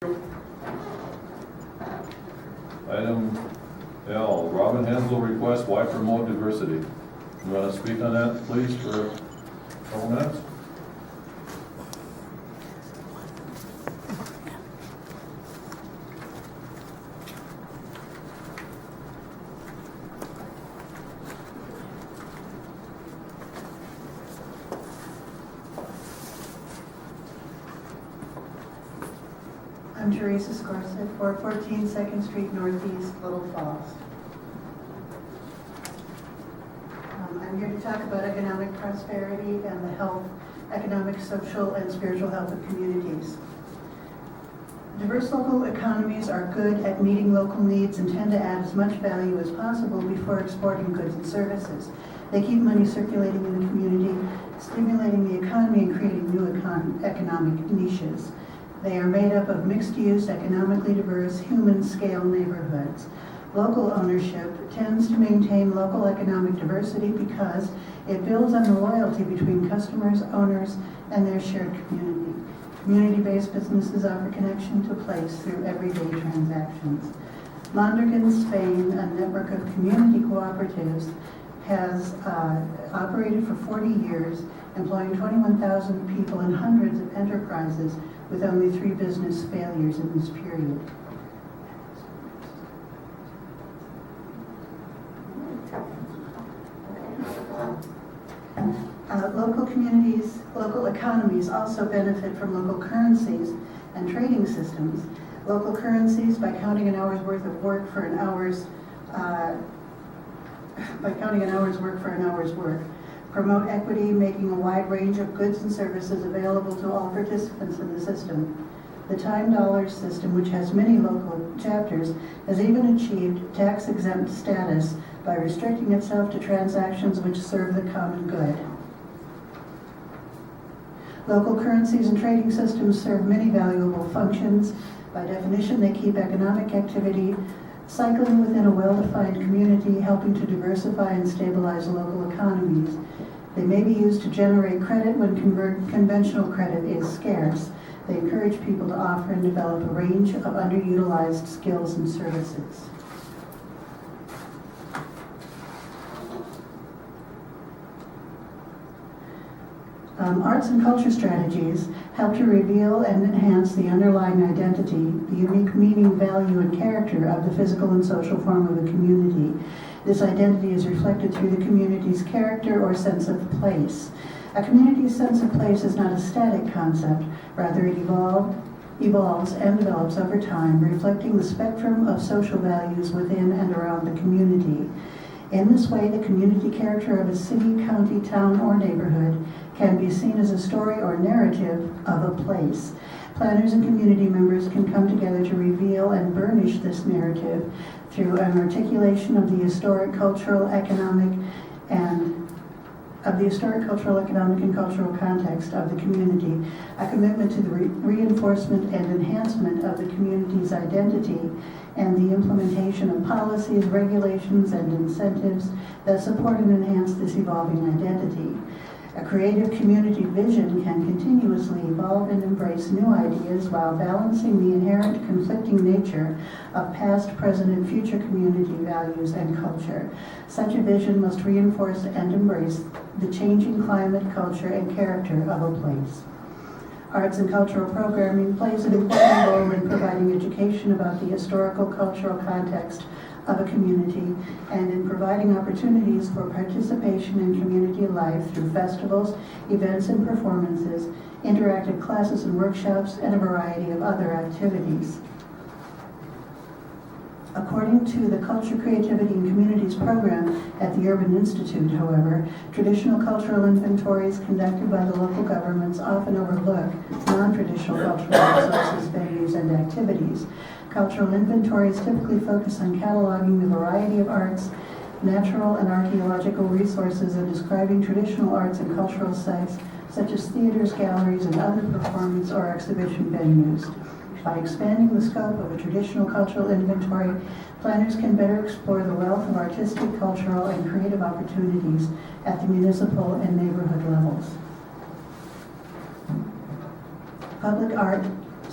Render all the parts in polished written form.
Item L, Robin Hensel requests, why promote diversity? You want to speak on that, please, for a couple minutes? I'm Theresa, Skorseth, 414 2nd Street Northeast, Little Falls. I'm here to talk about economic prosperity and the health, economic, social, and spiritual health of communities. Diverse local economies are good at meeting local needs and tend to add as much value as possible before exporting goods and services. They keep money circulating in the community, stimulating the economy and creating new economic niches. They are made up of mixed-use, economically diverse, human-scale neighborhoods. Local ownership tends to maintain local economic diversity because it builds on the loyalty between customers, owners, and their shared community. Community-based businesses offer connection to place through everyday transactions. Mondragon, Spain, a network of community cooperatives, has operated for 40 years, employing 21,000 people and hundreds of enterprises, with only 3 business failures in this period. Local communities, local economies also benefit from local currencies and trading systems. Local currencies, by counting an hour's worth of work for an hour's work, promote equity, making a wide range of goods and services available to all participants in the system. The time dollars system, which has many local chapters, has even achieved tax-exempt status by restricting itself to transactions which serve the common good. Local currencies and trading systems serve many valuable functions. By definition, they keep economic activity cycling within a well-defined community, helping to diversify and stabilize local economies. They may be used to generate credit when conventional credit is scarce. They encourage people to offer and develop a range of underutilized skills and services. Arts and culture strategies help to reveal and enhance the underlying identity, the unique meaning, value, and character of the physical and social form of a community. This identity is reflected through the community's character or sense of place. A community's sense of place is not a static concept, rather it evolves and develops over time, reflecting the spectrum of social values within and around the community. In this way, the community character of a city, county, town, or neighborhood can be seen as a story or narrative of a place. Planners and community members can come together to reveal and burnish this narrative through an articulation of the historic, cultural, economic, and cultural context of the community, a commitment to the reinforcement and enhancement of the community's identity, and the implementation of policies, regulations, and incentives that support and enhance this evolving identity. A creative community vision can continuously evolve and embrace new ideas while balancing the inherent conflicting nature of past, present, and future community values and culture. Such a vision must reinforce and embrace the changing climate, culture, and character of a place. Arts and cultural programming plays an important role in providing education about the historical, cultural context of a community and in providing opportunities for participation in community life through festivals, events and performances, interactive classes and workshops, and a variety of other activities. According to the Culture, Creativity, and Communities program at the Urban Institute, however, traditional cultural inventories conducted by the local governments often overlook non-traditional cultural resources, venues, and activities. Cultural inventories typically focus on cataloging the variety of arts, natural and archaeological resources, and describing traditional arts and cultural sites such as theaters, galleries, and other performance or exhibition venues. By expanding the scope of a traditional cultural inventory, planners can better explore the wealth of artistic, cultural, and creative opportunities at the municipal and neighborhood levels. Public art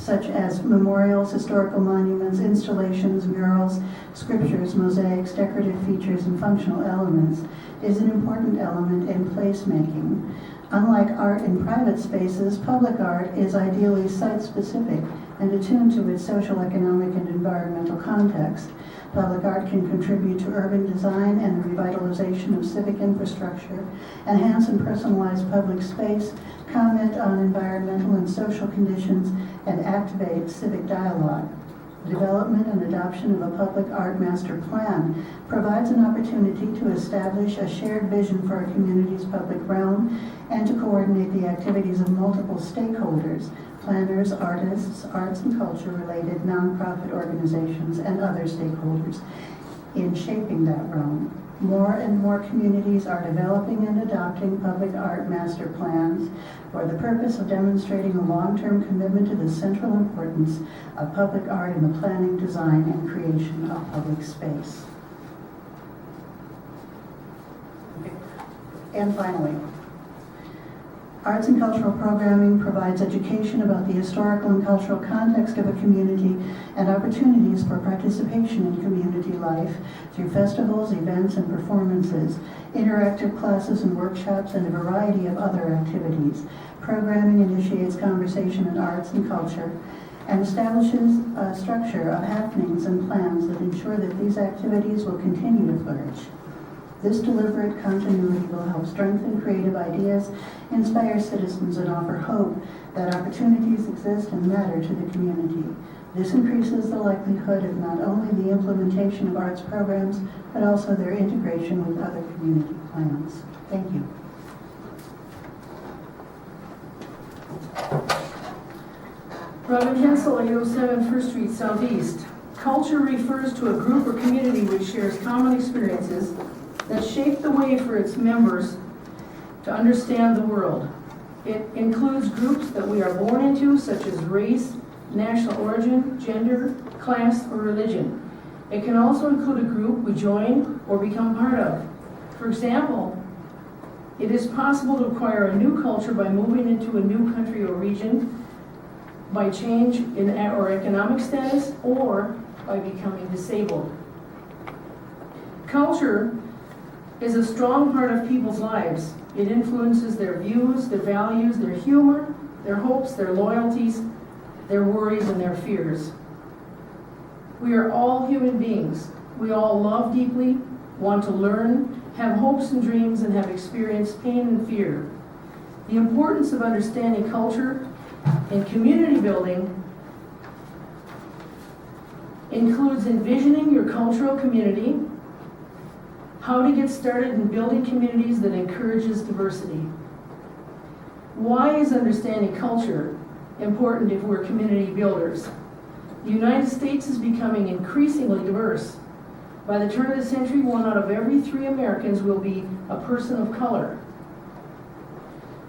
such as memorials, historical monuments, installations, murals, scriptures, mosaics, decorative features, and functional elements, is an important element in placemaking. Unlike art in private spaces, public art is ideally site-specific and attuned to its social, economic, and environmental context. Public art can contribute to urban design and the revitalization of civic infrastructure, enhance and personalize public space, comment on environmental and social conditions, and activate civic dialogue. The development and adoption of a public art master plan provides an opportunity to establish a shared vision for a community's public realm and to coordinate the activities of multiple stakeholders, planners, artists, arts and culture-related nonprofit organizations, and other stakeholders in shaping that realm. More and more communities are developing and adopting public art master plans for the purpose of demonstrating a long-term commitment to the central importance of public art in the planning, design, and creation of public space. And finally, arts and cultural programming provides education about the historical and cultural context of a community and opportunities for participation in community life through festivals, events, and performances, interactive classes and workshops, and a variety of other activities. Programming initiates conversation in arts and culture and establishes a structure of happenings and plans that ensure that these activities will continue to flourish. This deliberate continuity will help strengthen creative ideas, inspire citizens, and offer hope that opportunities exist and matter to the community. This increases the likelihood of not only the implementation of arts programs, but also their integration with other community plans. Thank you. Robin Hensel, 807 First Street Southeast. Culture refers to a group or community which shares common experiences that shape the way for its members to understand the world. It includes groups that we are born into, such as race, national origin, gender, class, or religion. It can also include a group we join or become part of. For example, it is possible to acquire a new culture by moving into a new country or region, by change in or economic status, or by becoming disabled. Culture is a strong part of people's lives. It influences their views, their values, their humor, their hopes, their loyalties, their worries, and their fears. We are all human beings. We all love deeply, want to learn, have hopes and dreams, and have experienced pain and fear. The importance of understanding culture in community building includes envisioning your cultural community, how to get started in building communities that encourages diversity. Why is understanding culture important if we're community builders? The United States is becoming increasingly diverse. By the turn of the century, 1 out of every 3 Americans will be a person of color.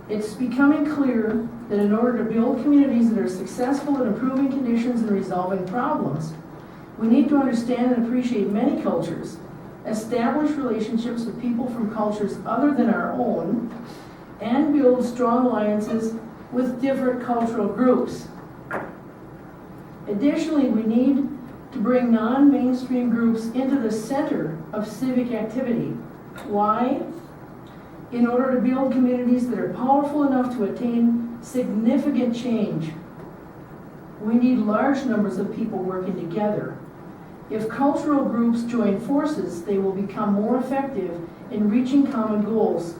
It's becoming clear that in order to build communities that are successful in improving conditions and resolving problems, we need to understand and appreciate many cultures, establish relationships with people from cultures other than our own, and build strong alliances with different cultural groups. Additionally, we need to bring non-mainstream groups into the center of civic activity. Why? In order to build communities that are powerful enough to attain significant change, we need large numbers of people working together. If cultural groups join forces, they will become more effective in reaching common goals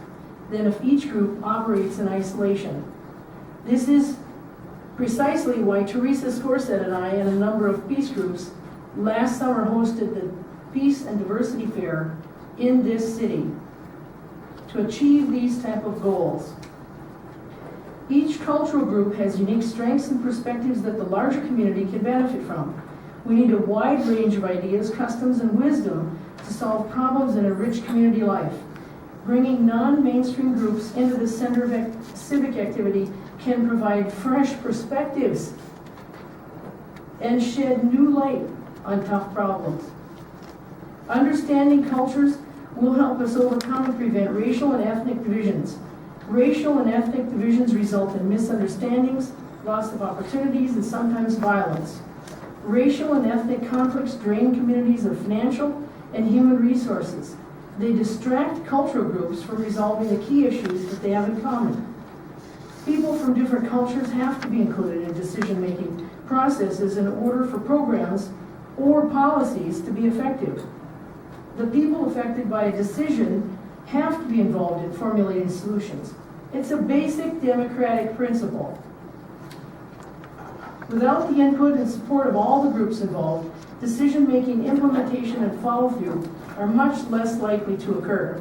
than if each group operates in isolation. This is precisely why Theresa, Skorseth, and I, and a number of peace groups, last summer hosted the Peace and Diversity Fair in this city to achieve these type of goals. Each cultural group has unique strengths and perspectives that the larger community can benefit from. We need a wide range of ideas, customs, and wisdom to solve problems and enrich community life. Bringing non-mainstream groups into the center of civic activity can provide fresh perspectives and shed new light on tough problems. Understanding cultures will help us overcome and prevent racial and ethnic divisions. Racial and ethnic divisions result in misunderstandings, loss of opportunities, and sometimes violence. Racial and ethnic conflicts drain communities of financial and human resources. They distract cultural groups from resolving the key issues that they have in common. People from different cultures have to be included in decision-making processes in order for programs or policies to be effective. The people affected by a decision have to be involved in formulating solutions. It's a basic democratic principle. Without the input and support of all the groups involved, decision-making, implementation, and follow-through are much less likely to occur.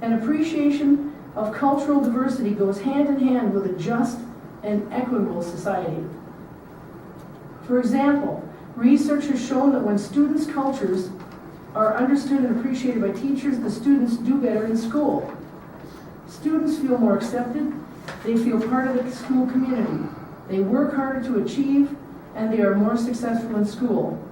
An appreciation of cultural diversity goes hand in hand with a just and equitable society. For example, research has shown that when students' cultures are understood and appreciated by teachers, the students do better in school. Students feel more accepted, they feel part of the school community, they work harder to achieve, and they are more successful in school.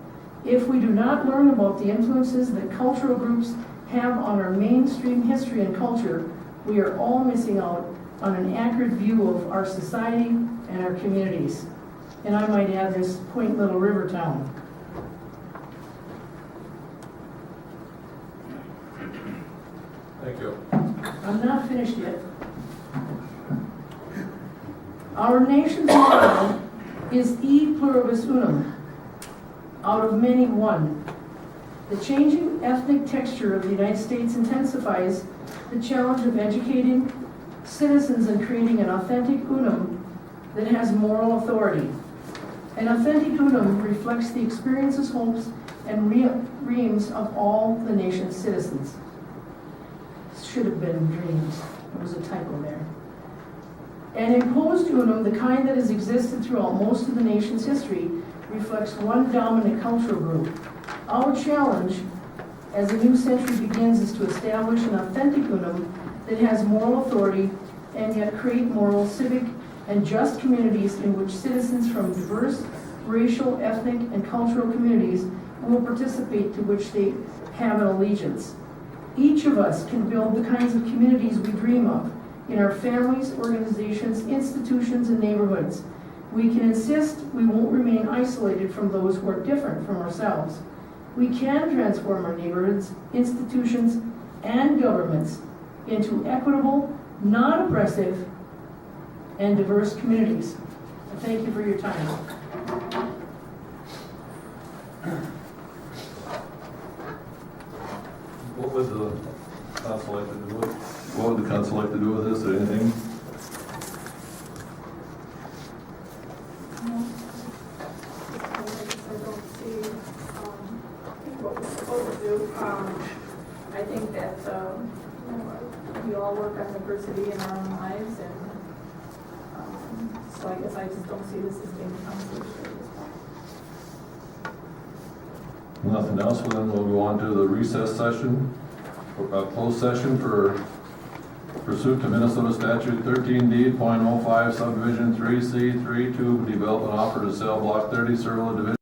If we do not learn about the influences that cultural groups have on our mainstream history and culture, we are all missing out on an accurate view of our society and our communities. And I might add this quaint little river town. Thank you. I'm not finished yet. Our nation's motto is E pluribus unum, out of many one. The changing ethnic texture of the United States intensifies the challenge of educating citizens and creating an authentic unum that has moral authority. An authentic unum reflects the experiences, hopes, and dreams of all the nation's citizens. Should have been dreams. There was a typo there. An imposed unum, the kind that has existed throughout most of the nation's history, reflects one dominant cultural group. Our challenge as the new century begins is to establish an authentic unum that has moral authority and yet create moral, civic, and just communities in which citizens from diverse racial, ethnic, and cultural communities will participate, to which they have an allegiance. Each of us can build the kinds of communities we dream of in our families, organizations, institutions, and neighborhoods. We can insist we won't remain isolated from those who are different from ourselves. We can transform our neighborhoods, institutions, and governments into equitable, non-oppressive, and diverse communities. Thank you for your time. What would the council like to do with? What would the council like to do with this, or anything? I don't see what we're supposed to do. I think that we all work on diversity in our own lives, and so I guess I just don't see this as being a conversation at this point. Nothing else, well, then we'll go on to the recess session, closed session for pursuant to Minnesota Statute 13D.05 subdivision 3C 32, development offer to sell block 30, Circle Division.